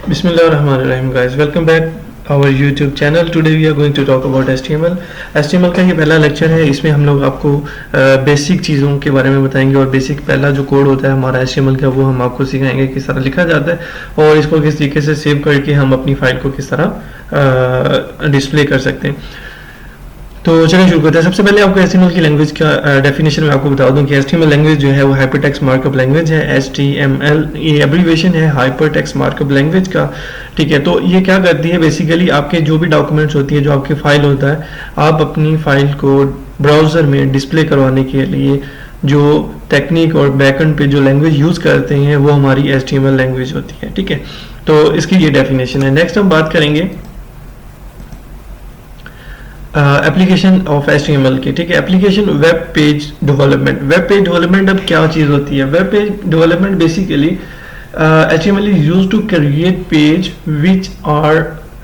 Bismillahirrahmanirrahim guys, welcome back our YouTube channel. Today we are going to talk about HTML. HTML का ये पहला lecture है। इसमें हम लोग आपको बेसिक चीज़ों के बारे में बताएंगे और बेसिक पहला जो कोड होता है हमारा HTML का वो हम आपको सिखाएंगे किस तरह लिखा जाता है और इसको किस तरीके से सेव करके हम अपनी फाइल को किस तरह डिस्प्ले कर सकते हैं। तो चलिए शुरू करते हैं। सबसे पहले आपको HTML की लैंग्वेज का डेफिनेशन में आपको बता दूं कि HTML लैंग्वेज जो है वो हाइपरटेक्स्ट मार्कअप लैंग्वेज है। HTML ये एब्रीविएशन है हाइपरटेक्स्ट मार्कअप लैंग्वेज का, ठीक है। तो ये क्या करती है, बेसिकली आपके जो भी डॉक्यूमेंट्स होती है, जो आपकी फाइल होता है, आप अपनी फाइल को ब्राउज़र में डिस्प्ले करवाने के लिए जो टेक्निक और बैकएंड पे जो लैंग्वेज यूज़ करते हैं वो हमारी HTML लैंग्वेज होती है, ठीक है। तो इसकी ये डेफिनेशन है। नेक्स्ट हम बात करेंगे एप्लीकेशन ऑफ HTML की, ठीक है। Application web page development. Web page development अब क्या चीज़ होती है? Web page development basically HTML is used to create page which are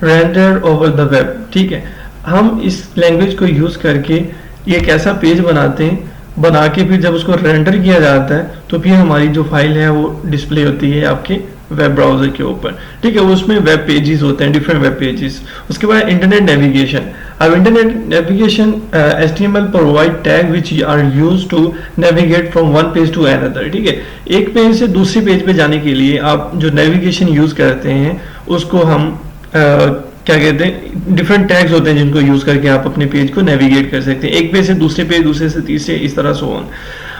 rendered over the web, ठीक है। हम इस लैंग्वेज को यूज़ करके एक ऐसा पेज बनाते हैं, बना के फिर जब उसको रेंडर किया जाता है तो फिर हमारी जो फाइल है वो डिस्प्ले होती है आपके वेब ब्राउजर के ऊपर, ठीक है। उसमें वेब पेजेस होते हैं, डिफरेंट वेब पेजेस। उसके बाद इंटरनेट नेविगेशन। अब internet navigation HTML provide tag which are used to navigate from one page to another, ठीक है। एक पेज से दूसरे पेज पे जाने के लिए आप जो नेविगेशन यूज करते हैं उसको हम क्या कहते हैं, डिफरेंट टैग्स होते हैं जिनको यूज करके आप अपने पेज को नेविगेट कर सकते हैं, एक पेज से दूसरे पेज, दूसरे से तीसरे, इस तरह से ऑन।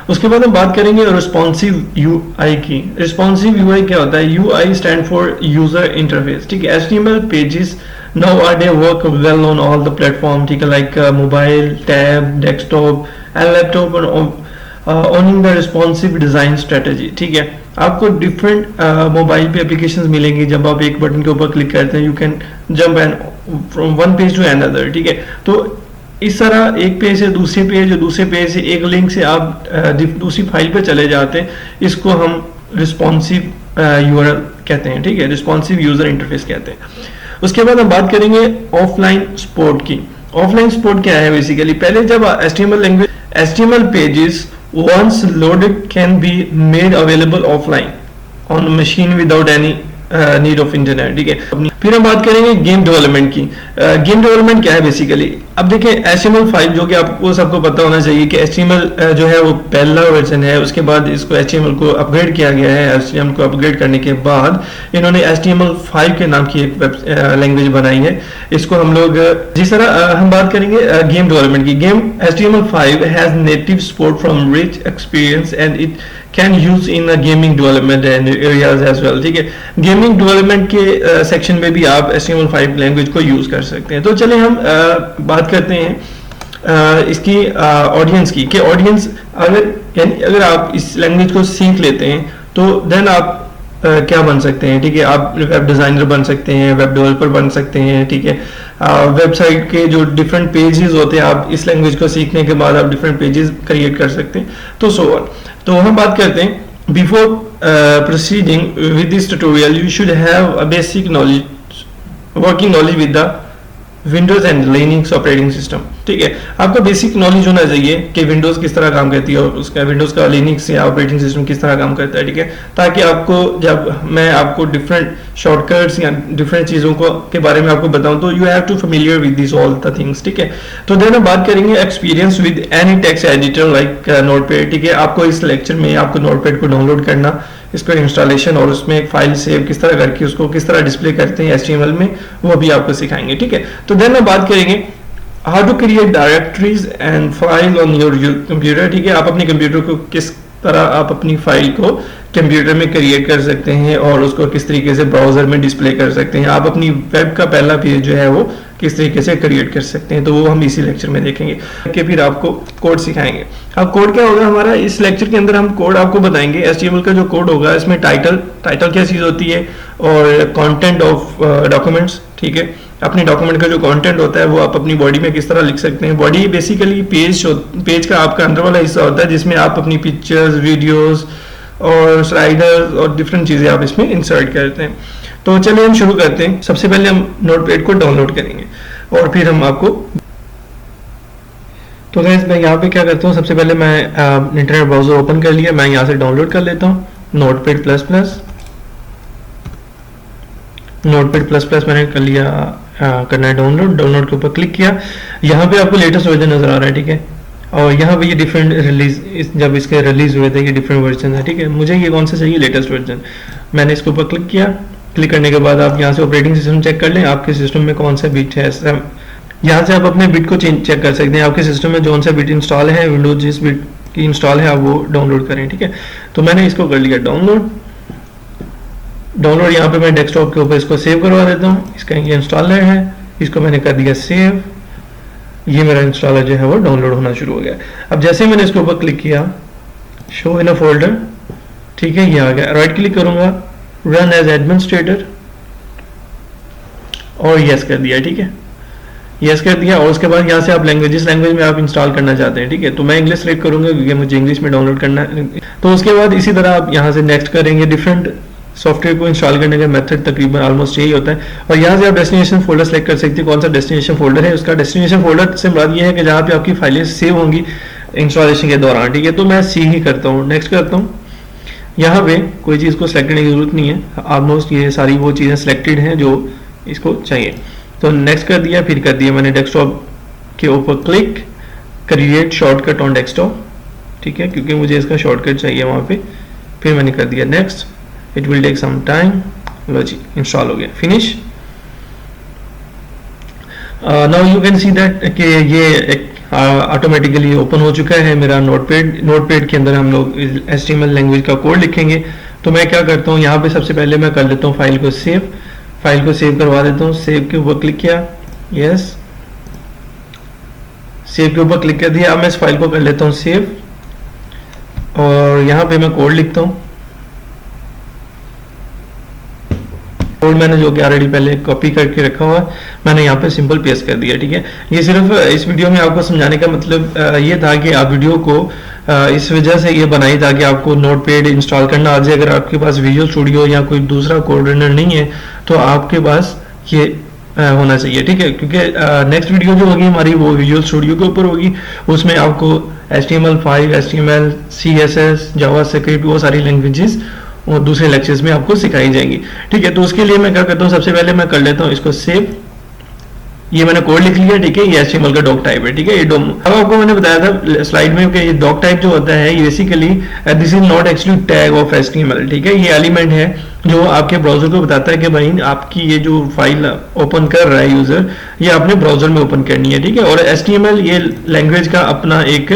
उसके बाद हम बात करेंगे रिस्पॉन्सिव यूआई की। रिस्पॉन्सिव यूआई क्या होता है? UI stand for user interface, ठीक है। HTML pages nowadays work well on all the platform, ठीक है, like mobile, tab, desktop and laptop and owning the responsive design strategy, ठीक है। आपको डिफरेंट मोबाइल पे एप्लीकेशंस मिलेंगी। जब आप एक बटन के ऊपर क्लिक करते हैं you can jump and from one page to another, ठीक है। तो इस तरह एक पेज से दूसरे पेज, दूसरे पेज से एक लिंक से आप दूसरी फाइल पे चले जाते हैं। इसको हम रिस्पॉन्सिव यूआरएल कहते हैं, ठीक है, रिस्पॉन्सिव यूजर इंटरफेस कहते हैं। उसके बाद हम बात करेंगे ऑफलाइन सपोर्ट की। ऑफलाइन सपोर्ट क्या है? बेसिकली पहले जब HTML pages once loaded can be made available offline on machine without any need of internet, ठीक है। फिर हम बात करेंगे गेम डेवलपमेंट की। गेम डेवलपमेंट क्या है बेसिकली? अब देखिए HTML5 जो कि आपको सबको पता होना चाहिए कि HTML जो है वो पहला वर्जन है। उसके बाद इसको HTML को अपग्रेड किया गया है। HTML को अपग्रेड करने के बाद इन्होंने HTML5 के नाम की एक वेब लैंग्वेज बनाई है। इसको हम लोग जिस तरह हम बात करेंगे गेम डेवलपमेंट की। Game HTML5 has native support from rich experience and it can use in gaming development and areas as well, ठीक है। गेमिंग डेवलपमेंट के सेक्शन में भी आप HTML5 लैंग्वेज को यूज कर सकते हैं। तो चलिए हम बात करते हैं इसकी ऑडियंस की, कि ऑडियंस अगर आप इस लैंग्वेज को सीख लेते हैं तो देन आप क्या बन सकते हैं, ठीक है। आप वेब डिजाइनर बन सकते हैं, वेब डेवलपर बन सकते हैं, ठीक है। वेबसाइट के जो डिफरेंट पेजेस होते हैं, आप इस लैंग्वेज को सीखने के बाद आप डिफरेंट पेजेस क्रिएट कर सकते हैं। तो सो ऑन। तो हम बात करते हैं before proceeding with this tutorial you should have a basic knowledge, working knowledge with the Windows and Linux operating system, ठीक है। आपका बेसिक नॉलेज होना चाहिए कि विंडोज किस तरह काम करती है और उसका विंडोज का लिनक्स या ऑपरेटिंग सिस्टम किस तरह काम करता है, ठीक है। ताकि आपको जब मैं आपको डिफरेंट शॉर्टकट्स या डिफरेंट चीज़ों को के बारे में आपको बताऊं तो you have to familiar with this all the things, ठीक है। तो देन हम बात करेंगे experience with any text editor like Notepad, ठीक है। आपको इस लेक्चर में आपको नोटपैड को डाउनलोड करना, इस पर इंस्टॉलेशन और उसमें एक फाइल सेव किस तरह करके उसको किस तरह डिस्प्ले करते हैं HTML में, वो भी आपको सिखाएंगे, ठीक है। तो देन हम बात करेंगे how to create directories and file on your computer, ठीक है। आप अपने कंप्यूटर को किस तरह आप अपनी फाइल को कंप्यूटर में क्रिएट कर सकते हैं और उसको किस तरीके से ब्राउजर में डिस्प्ले कर सकते हैं। आप अपनी वेब का पहला पेज जो है वो किस तरीके से क्रिएट कर सकते हैं, तो वो हम इसी लेक्चर में देखेंगे कि फिर आपको कोड सिखाएंगे। अब कोड क्या होगा हमारा इस लेक्चर के अंदर? हम कोड आपको बताएंगे। HTML का जो कोड होगा इसमें टाइटल क्या चीज़ होती है और कंटेंट ऑफ डॉक्यूमेंट्स, ठीक है। अपने डॉक्यूमेंट का जो कंटेंट होता है वो आप अपनी बॉडी में किस तरह लिख सकते हैं। बॉडी बेसिकली पेज का आपका अंदर वाला हिस्सा होता है जिसमें आप अपनी पिक्चर्स, वीडियोस और स्लाइडर्स और डिफरेंट चीज़ें आप इसमें इंसर्ट करते हैं। तो चलिए हम शुरू करते हैं। सबसे पहले हम नोटपैड को डाउनलोड करेंगे और फिर हम आपको, तो गाइस मैं यहाँ पे क्या करता हूँ, सबसे पहले मैं इंटरनेट ब्राउजर ओपन कर लिया, मैं यहाँ से डाउनलोड कर लेता हूँ notepad plus plus. Notepad plus plus मैंने कर लिया, करना है डाउनलोड। डाउनलोड के ऊपर क्लिक किया, यहाँ पे आपको लेटेस्ट वर्जन नजर आ रहा है, ठीक है। और यहाँ पे ये डिफरेंट रिलीज, जब इसके रिलीज हुए थे ये डिफरेंट वर्जन है, ठीक है। मुझे ये कौन सा चाहिए, लेटेस्ट वर्जन। मैंने इसके ऊपर क्लिक किया। क्लिक करने के बाद आप यहाँ से ऑपरेटिंग सिस्टम चेक कर लें, आपके सिस्टम में कौन सा बिट है। यहाँ से आप अपने बिट को चेक कर सकते हैं, आपके सिस्टम में कौन सा बिट इंस्टॉल है, विंडोज जिस बिट की इंस्टॉल है आप वो डाउनलोड करें, ठीक है। तो मैंने इसको कर लिया डाउनलोड। यहाँ पे मैं डेस्कटॉप के ऊपर इसको सेव करवा देता हूँ। इसका ये इंस्टॉलर है, इसको मैंने कर दिया सेव। ये मेरा इंस्टॉलर जो है वो डाउनलोड होना शुरू हो गया। अब जैसे मैंने इसके ऊपर क्लिक किया, शो इन अ फोल्डर, ठीक है, ये आ गया। राइट क्लिक करूंगा, रन एज एडमिनिस्ट्रेटर, और यस कर दिया, ठीक है। यस कर दिया। और उसके बाद यहाँ से आप लैंग्वेज में आप इंस्टॉल करना चाहते हैं, ठीक है। तो मैं इंग्लिश सेलेक्ट करूंगा क्योंकि मुझे इंग्लिश में डाउनलोड करना है। तो उसके बाद इसी तरह आप यहाँ से नेक्स्ट करेंगे। डिफरेंट सॉफ्टवेयर को इंस्टॉल करने का मेथड तकरीबन ऑलमोस्ट यही होता है। और यहाँ से आप डेस्टिनेशन फोल्डर सेलेक्ट कर सकते हैं, कौन सा डेस्टिनेशन फोल्डर है। उसका डेस्टिनेशन फोल्डर से मुराद ये है कि जहाँ पे आपकी फाइलें सेव होंगी इंस्टॉलेशन के दौरान, ठीक है। तो मैं सी ही करता हूँ, नेक्स्ट करता हूँ। यहाँ पे कोई चीज़ को सेलेक्ट करने की जरूरत नहीं है, ऑलमोस्ट ये सारी वो चीज़ें सेलेक्टेड हैं जो इसको चाहिए। तो नेक्स्ट कर दिया, फिर कर दिया मैंने डेस्कटॉप के ऊपर click, create shortcut on desktop, ठीक है, क्योंकि मुझे इसका शॉर्टकट चाहिए वहाँ पे। फिर मैंने कर दिया next, it will take some time. लो जी, इंस्टॉल हो गया, finish. Now you can see that कि ये एक ऑटोमेटिकली ओपन हो चुका है मेरा नोटपैड के अंदर हम लोग HTML लैंग्वेज का कोड लिखेंगे। तो मैं क्या करता हूँ, यहाँ पे सबसे पहले मैं कर लेता हूँ फाइल को सेव करवा देता हूँ। सेव के ऊपर क्लिक किया, यस, सेव के ऊपर क्लिक कर दिया। अब मैं इस फाइल को कर लेता हूँ सेव, और यहाँ पे मैं कोड लिखता हूँ। कोड मैंने जो कि ऑलरेडी पहले कॉपी करके रखा हुआ है, मैंने यहाँ पे सिंपल पेस्ट कर दिया, ठीक है। ये सिर्फ इस वीडियो में आपको समझाने का मतलब ये था कि आप वीडियो को इस वजह से ये बनाई ताकि आपको नोटपैड इंस्टॉल करना आ जाए। अगर आपके पास विजुअल स्टूडियो या कोई दूसरा कोड रनर नहीं है तो आपके पास ये होना चाहिए, ठीक है। क्योंकि नेक्स्ट वीडियो जो होगी हमारी वो विजुअल स्टूडियो के ऊपर होगी। उसमें आपको HTML5, HTML, CSS, जावास्क्रिप्ट, वो सारी लैंग्वेजेस और दूसरे लेक्चर्स में आपको सिखाई जाएंगी, ठीक है। तो उसके लिए मैं क्या करता हूँ, सबसे पहले मैं कर लेता हूँ इसको सेव। ये मैंने कोड लिख लिया, ठीक है। ये HTML का डॉक टाइप है, ठीक है। ये अब आपको मैंने बताया था स्लाइड में कि ये डॉक टाइप जो होता है ये basically this is not actually tag of HTML, ठीक है। ये एलिमेंट है जो आपके ब्राउजर को बताता है कि भाई आपकी ये जो फाइल ओपन कर रहा है यूजर, ये अपने ब्राउजर में ओपन करनी है, ठीक है। और HTML ये लैंग्वेज का अपना एक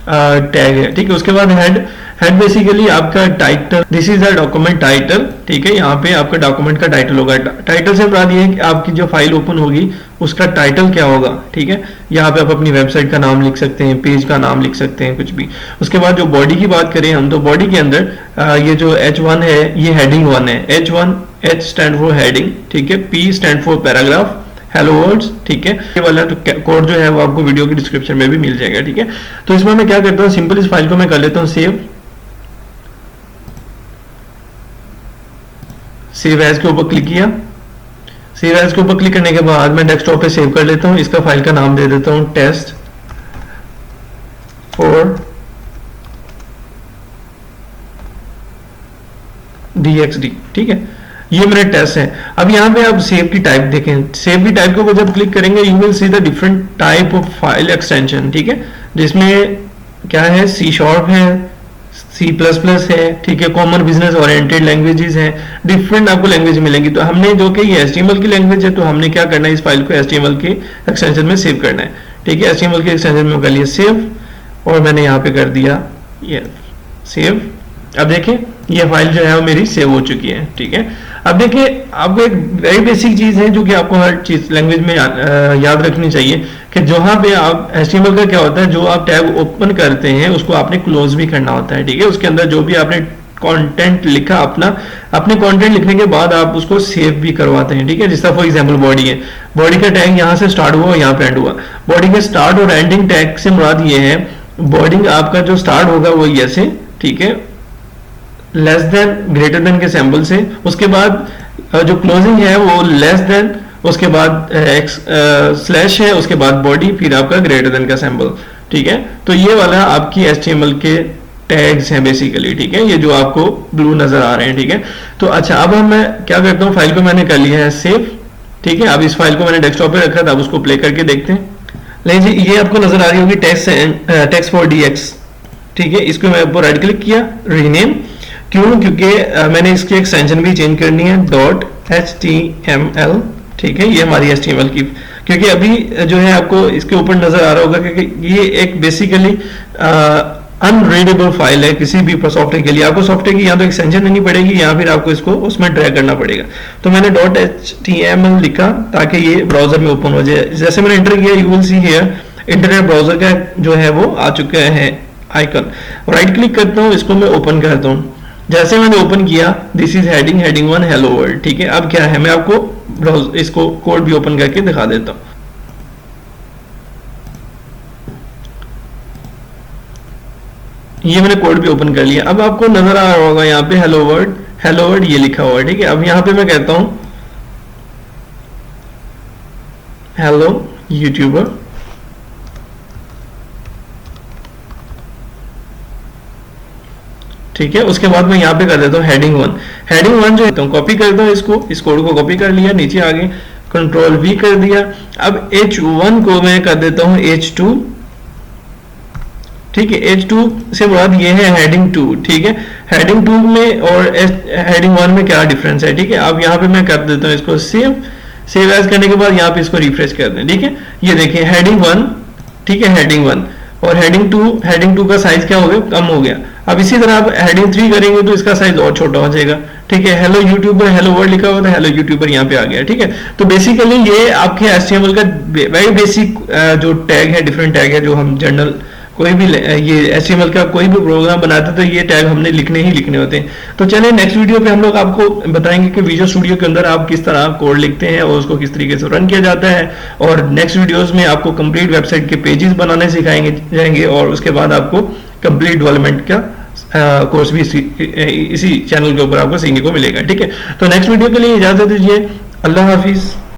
टैग है, ठीक है। उसके बाद हेड बेसिकली आपका title, this is the document title, ठीक है। यहाँ पे आपका डॉक्यूमेंट का टाइटल होगा। टाइटल से मुराद ये है कि आपकी जो फाइल ओपन होगी उसका टाइटल क्या होगा, ठीक है। यहाँ पे आप अपनी वेबसाइट का नाम लिख सकते हैं, पेज का नाम लिख सकते हैं, कुछ भी। उसके बाद जो बॉडी की बात करें हम, तो बॉडी के अंदर ये जो H1 है ये हेडिंग 1 है। H स्टैंड फॉर हेडिंग, ठीक है। P stand for paragraph, hello words, ठीक है। ये वाला तो कोड जो है वो आपको वीडियो की डिस्क्रिप्शन में भी मिल जाएगा, ठीक है। तो इसमें मैं क्या करता हूँ, सिंपल इस फाइल को मैं कर लेता हूँ सेव एज के ऊपर क्लिक किया। सेव एज के ऊपर क्लिक करने के बाद मैं डेस्कटॉप पे सेव कर लेता हूँ। इसका फाइल का नाम दे देता हूँ टेस्ट फॉर DXD, ठीक है। ये मेरे टेस्ट है। अब यहाँ पे आप सेव की टाइप देखें, सेव की टाइप के ऊपर जब क्लिक करेंगे you will see the different type of file extension, ठीक है। जिसमें क्या है, C# है, C++ है, ठीक है। कॉमन बिजनेस ओरिएंटेड लैंग्वेजेस हैं, डिफरेंट आपको लैंग्वेज मिलेंगी। तो हमने जो कि ये HTML की लैंग्वेज है तो हमने क्या करना है, इस फाइल को HTML के एक्सटेंशन में सेव करना है, ठीक है। HTML के एक्सटेंशन में कर लिया सेव, और मैंने यहाँ पे कर दिया ये सेव। अब देखिए ये फाइल जो है वो मेरी सेव हो चुकी है, ठीक है। अब देखिए आपको एक वेरी बेसिक चीज है जो कि आपको हर चीज लैंग्वेज में याद रखनी चाहिए कि जहां पे आप HTML का क्या होता है, जो आप टैग ओपन करते हैं उसको आपने क्लोज भी करना होता है, ठीक है। उसके अंदर जो भी आपने कंटेंट लिखा अपने कंटेंट लिखने के बाद आप उसको सेव भी करवाते हैं, ठीक है। जिस तरह फॉर एग्जांपल बॉडी है, बॉडी का टैग यहाँ से स्टार्ट हुआ, यहाँ पे एंड हुआ। बॉडी के स्टार्ट और एंडिंग टैग से मुराद ये है, बॉडी आपका जो स्टार्ट होगा वो ऐसे, ठीक है, लेस देन ग्रेटर देन के सैंपल से। उसके बाद जो क्लोजिंग है वो लेस देन, उसके बाद स्लैश है, उसके बाद बॉडी, फिर आपका ग्रेटर देन का सैंपल, ठीक है। तो ये वाला आपकी HTML के टैग्स हैं बेसिकली, ठीक है, ये जो आपको ब्लू नजर आ रहे हैं, ठीक है। तो अच्छा, अब मैं क्या करता हूँ, फाइल को मैंने कर लिया है सेव, ठीक है। अब इस फाइल को मैंने डेस्कटॉप पे रखा था, अब उसको प्ले करके देखते हैं। लेकिन जी ये आपको नजर आ रही होगी टेक्स्ट फॉर डीएक्स, ठीक है। इसको मैं ऊपर राइट क्लिक किया, रीनेम, क्यों, क्योंकि मैंने इसकी एक्सटेंशन भी चेंज करनी है .html, ठीक है। ये हमारी HTML की, क्योंकि अभी जो है आपको इसके ऊपर नजर आ रहा होगा क्योंकि ये एक बेसिकली अनरीडेबल फाइल है किसी भी सॉफ्टवेयर के लिए। आपको सॉफ्टवेयर की या तो एक्सटेंशन लेनी पड़ेगी या फिर आपको इसको उसमें ड्रैग करना पड़ेगा। तो मैंने .html लिखा ताकि ये ब्राउजर में ओपन हो जाए। जैसे मैंने एंटर किया, you will see here internet browser का जो है वो आ चुका है आइकन। राइट क्लिक करता हूँ, इसको मैं ओपन करता हूँ। जैसे मैंने ओपन किया, this is heading 1 hello world, ठीक है। अब क्या है, मैं आपको इसको कोड भी ओपन करके दिखा देता हूँ। ये मैंने कोड भी ओपन कर लिया। अब आपको नजर आ रहा होगा यहाँ पे हेलो वर्ल्ड ये लिखा हुआ है, ठीक है। अब यहाँ पे मैं कहता हूँ हेलो यूट्यूबर, ठीक है। उसके बाद मैं यहाँ पे कर देता हूँ हेडिंग 1 जो है कॉपी करता हूँ, इसको, इस कोड को कॉपी कर लिया, नीचे आगे कंट्रोल V कर दिया। अब H1 को मैं कर देता हूँ H2, ठीक है। H2 से मुराद ये है हेडिंग 2, ठीक है। हेडिंग 2 में और हेडिंग 1 में क्या डिफरेंस है, ठीक है। अब यहाँ पे मैं कर देता हूँ इसको सेव एज करने के बाद यहाँ पे इसको रिफ्रेश कर दें, ठीक है। ये देखिए हेडिंग 1, ठीक है, हेडिंग 1 और हेडिंग 2 का साइज क्या हो गया, कम हो गया। अब इसी तरह आप हेडिंग 3 करेंगे तो इसका साइज और छोटा हो जाएगा, ठीक है। हेलो यूट्यूबर, हेलो वर्ल्ड लिखा हुआ था, हेलो यूट्यूबर यहाँ पे आ गया, ठीक है। तो बेसिकली ये आपके HTML का वेरी बेसिक जो टैग है, डिफरेंट टैग है, जो हम जनरल कोई भी ये HTML का कोई भी प्रोग्राम बनाते तो ये टैग हमने लिखने ही लिखने होते हैं। तो चलिए नेक्स्ट वीडियो पे हम लोग आपको बताएंगे कि विजुअल स्टूडियो के अंदर आप किस तरह कोड लिखते हैं और उसको किस तरीके से रन किया जाता है। और नेक्स्ट वीडियोस में आपको कंप्लीट वेबसाइट के पेजेस बनाने सिखाएंगे जाएंगे और उसके बाद आपको कंप्लीट डेवलपमेंट का कोर्स भी इसी चैनल के ऊपर आपको सीखने को मिलेगा, ठीक है। तो नेक्स्ट वीडियो के लिए इजाजत दीजिए, अल्लाह हाफिज।